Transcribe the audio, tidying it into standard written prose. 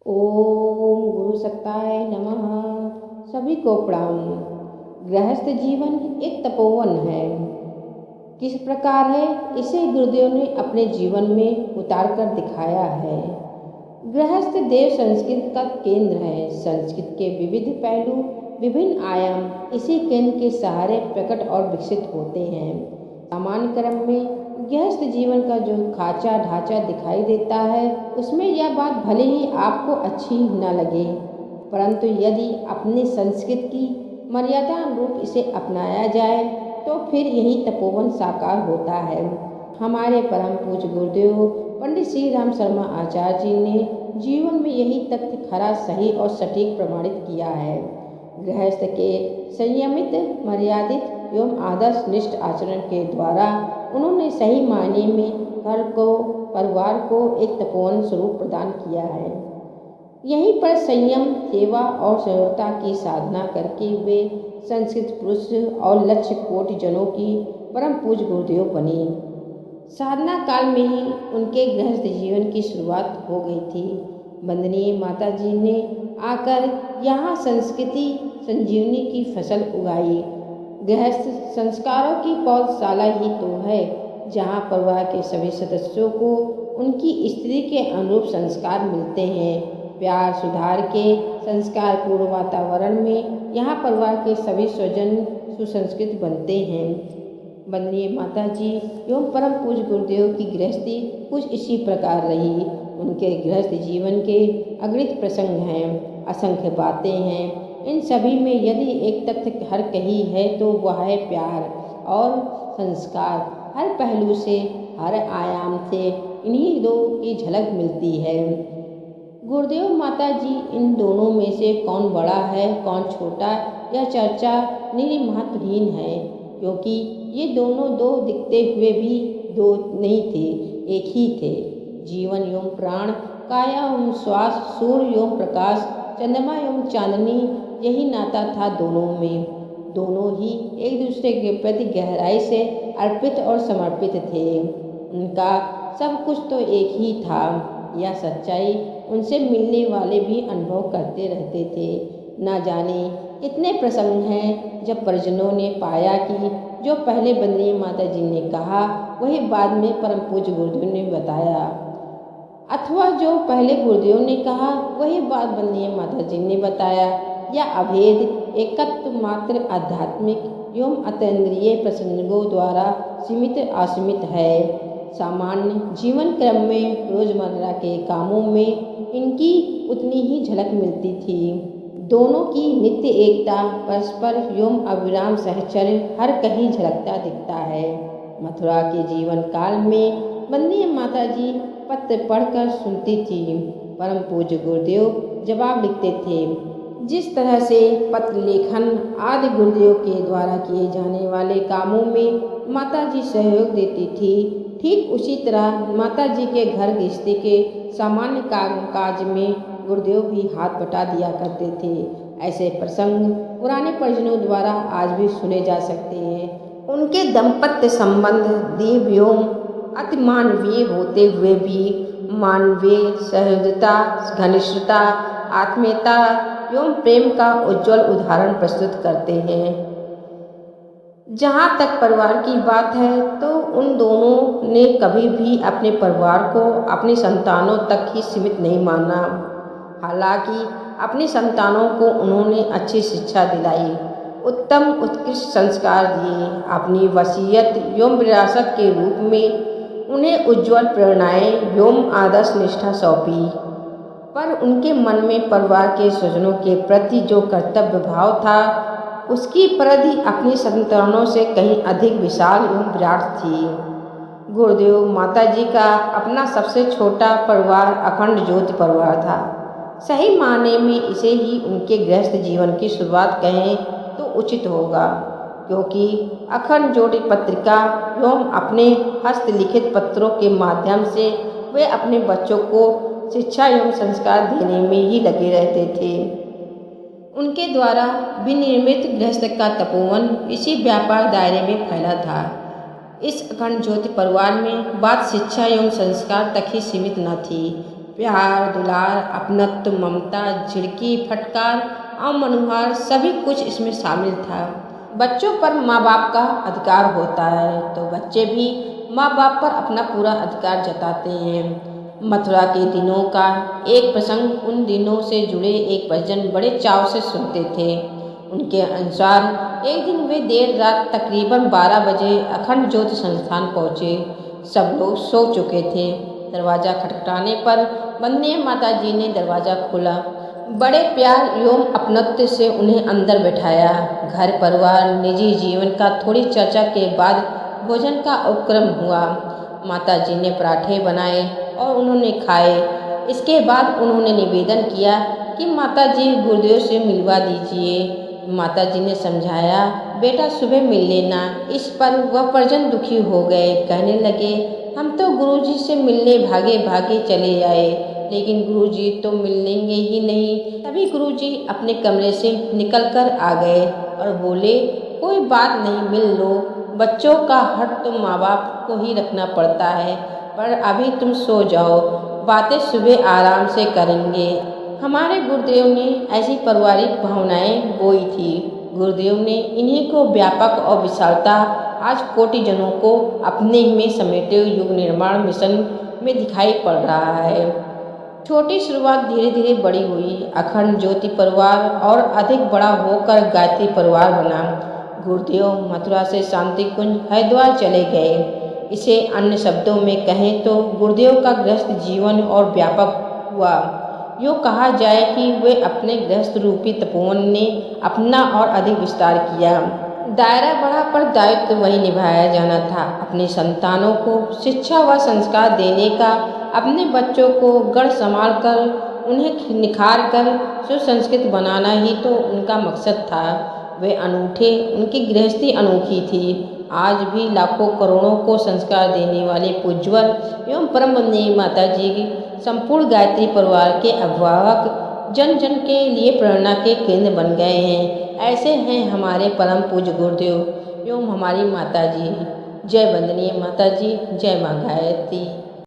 ओम गुरु सत्ताय नमः। सभी को प्रणाम। गृहस्थ जीवन एक तपोवन है। किस प्रकार है इसे गुरुदेव ने अपने जीवन में उतार कर दिखाया है। गृहस्थ देव संस्कृत का केंद्र है। संस्कृत के विविध पहलू, विभिन्न आयाम इसी केंद्र के सहारे प्रकट और विकसित होते हैं। सामान्य क्रम में गृहस्थ जीवन का जो खाचा ढांचा दिखाई देता है, उसमें यह बात भले ही आपको अच्छी न लगे, परंतु यदि अपनी संस्कृति की मर्यादा अनुरूप इसे अपनाया जाए तो फिर यही तपोवन साकार होता है। हमारे परम पूज्य गुरुदेव पंडित श्री राम शर्मा आचार्य जी ने जीवन में यही तथ्य खरा, सही और सटीक प्रमाणित किया है। गृहस्थ के संयमित, मर्यादित एवं आदर्श निष्ठ आचरण के द्वारा उन्होंने सही मायने में घर को, परिवार को एक तपोवन स्वरूप प्रदान किया है। यहीं पर संयम, सेवा और सहयोगिता की साधना करके वे संस्कृत पुरुष और लक्ष्य कोटि जनों की परम पूज्य गुरुदेव बने। साधना काल में ही उनके गृहस्थ जीवन की शुरुआत हो गई थी। वंदनीय माता जी ने आकर यहाँ संस्कृति संजीवनी की फसल उगाई। गृहस्थ संस्कारों की पौधशाला ही तो है, जहाँ परिवार के सभी सदस्यों को उनकी स्त्री के अनुरूप संस्कार मिलते हैं। प्यार, सुधार के संस्कार पूर्ण वातावरण में यहाँ परिवार के सभी स्वजन सुसंस्कृत बनते हैं। वंदनीय माता जी एवं परम पूज्य गुरुदेव की गृहस्थी कुछ इसी प्रकार रही। उनके गृहस्थ जीवन के अगणित प्रसंग हैं, असंख्य बातें हैं। इन सभी में यदि एक तथ्य हर कही है तो वह है प्यार और संस्कार। हर पहलू से, हर आयाम से इन्हीं दो की झलक मिलती है। गुरुदेव माता जी इन दोनों में से कौन बड़ा है, कौन छोटा, यह चर्चा निरी महत्वहीन है, क्योंकि ये दोनों दो दिखते हुए भी दो नहीं थे, एक ही थे। जीवन एवं प्राण, काया एवं श्वास, सूर्य एवं प्रकाश, चंद्रमा एवं चांदनी, यही नाता था दोनों में। दोनों ही एक दूसरे के प्रति गहराई से अर्पित और समर्पित थे। उनका सब कुछ तो एक ही था। यह सच्चाई उनसे मिलने वाले भी अनुभव करते रहते थे। न जाने कितने प्रसंग हैं जब परिजनों ने पाया कि जो पहले वंदनीय माता जी ने कहा वही बाद में परम पूज्य गुरुदेव ने बताया, अथवा जो पहले गुरुदेव ने कहा वही बात वंदनीय माता जी ने बताया। यह अभेद एकत्व मात्र आध्यात्मिक एवं अतीन्द्रिय प्रसंगों द्वारा सीमित असीमित है। सामान्य जीवन क्रम में, रोजमर्रा के कामों में इनकी उतनी ही झलक मिलती थी। दोनों की नित्य एकता, परस्पर एवं अविराम सहचर्य हर कहीं झलकता दिखता है। मथुरा के जीवन काल में वंदनीय माता जी पत्र पढ़कर सुनती थी। परम पूज्य गुरुदेव जवाब लिखते थे। जिस तरह से पत्र लेखन आदि गुरुदेव के द्वारा किए जाने वाले कामों में माता जी सहयोग देती थी, ठीक उसी तरह माता जी के घर गृहस्थी के सामान्य काज में गुरुदेव भी हाथ बटा दिया करते थे। ऐसे प्रसंग पुराने परिजनों द्वारा आज भी सुने जा सकते हैं। उनके दाम्पत्य संबंध दिव्य एवं अति मानवीय होते हुए भी मानवीय सहृदयता, घनिष्ठता, आत्मीयता एवं प्रेम का उज्जवल उदाहरण प्रस्तुत करते हैं। जहाँ तक परिवार की बात है तो उन दोनों ने कभी भी अपने परिवार को अपनी संतानों तक ही सीमित नहीं माना। हालांकि अपनी संतानों को उन्होंने अच्छी शिक्षा दिलाई, उत्तम उत्कृष्ट संस्कार दिए, अपनी वसीयत एवं विरासत के रूप में उन्हें उज्जवल प्रेरणाएं एवं आदर्श निष्ठा सौंपी। पर उनके मन में परिवार के स्वजनों के प्रति जो कर्तव्य भाव था, उसकी परिधि अपनी संतानों से कहीं अधिक विशाल एवं विराट थी। गुरुदेव माता जी का अपना सबसे छोटा परिवार अखंड ज्योति परिवार था। सही मायने में इसे ही उनके गृहस्थ जीवन की शुरुआत कहें तो उचित होगा, क्योंकि अखंड ज्योति पत्रिका एवं अपने हस्तलिखित पत्रों के माध्यम से वे अपने बच्चों को शिक्षा एवं संस्कार देने में ही लगे रहते थे। उनके द्वारा विनिर्मित गृहस्थ का तपोवन इसी व्यापार दायरे में फैला था। इस अखंड ज्योति परिवार में बात शिक्षा एवं संस्कार तक ही सीमित न थी, प्यार, दुलार, अपनत्व, ममता, झिड़की, फटकार और मनुहार सभी कुछ इसमें शामिल था। बच्चों पर माँ बाप का अधिकार होता है तो बच्चे भी माँ बाप पर अपना पूरा अधिकार जताते हैं। मथुरा के दिनों का एक प्रसंग उन दिनों से जुड़े एक भजन बड़े चाव से सुनते थे। उनके अनुसार एक दिन वे देर रात तकरीबन 12 बजे अखंड ज्योति संस्थान पहुँचे। सब लोग सो चुके थे। दरवाज़ा खटखटाने पर वंदनीय माता जी ने दरवाज़ा खोला। बड़े प्यार एवं अपनत्व से उन्हें अंदर बैठाया। घर परिवार निजी जीवन का थोड़ी चर्चा के बाद भोजन का उपक्रम हुआ। माता जी ने पराठे बनाए और उन्होंने खाए। इसके बाद उन्होंने निवेदन किया कि माता जी गुरुदेव से मिलवा दीजिए। माता जी ने समझाया, बेटा सुबह मिल लेना। इस पर वह परिजन दुखी हो गए। कहने लगे, हम तो गुरुजी से मिलने भागे भागे चले आए, लेकिन गुरुजी तो मिलेंगे ही नहीं। तभी गुरुजी अपने कमरे से निकलकर आ गए और बोले, कोई बात नहीं, मिल लो। बच्चों का हक तो माँ बाप को ही रखना पड़ता है, पर अभी तुम सो जाओ, बातें सुबह आराम से करेंगे। हमारे गुरुदेव ने ऐसी पारिवारिक भावनाएं बोई थी। गुरुदेव ने इन्हीं को व्यापक और विशालता आज कोटि जनों को अपने में समेटे युग निर्माण मिशन में दिखाई पड़ रहा है। छोटी शुरुआत धीरे धीरे बड़ी हुई। अखंड ज्योति परिवार और अधिक बड़ा होकर गायत्री परिवार बना। गुरुदेव मथुरा से शांति कुंज हरिद्वार चले गए। इसे अन्य शब्दों में कहें तो गुरुदेव का गृहस्थ जीवन और व्यापक हुआ। यूँ कहा जाए कि वे अपने गृहस्थ रूपी तपोवन ने अपना और अधिक विस्तार किया। दायरा बढ़ा पर दायित्व वही निभाया जाना था। अपने संतानों को शिक्षा व संस्कार देने का, अपने बच्चों को गढ़ संभाल कर उन्हें निखार कर सुसंस्कृत बनाना ही तो उनका मकसद था। वे अनूठे, उनकी गृहस्थी अनोखी थी। आज भी लाखों करोड़ों को संस्कार देने वाले पूज्यवर एवं परम वंदनीय माता जी संपूर्ण गायत्री परिवार के अभिभावक जन जन के लिए प्रेरणा के केंद्र बन गए हैं। ऐसे हैं हमारे परम पूज्य गुरुदेव एवं हमारी माता जी। जय वंदनीय माता जी, जय माँ गायत्री।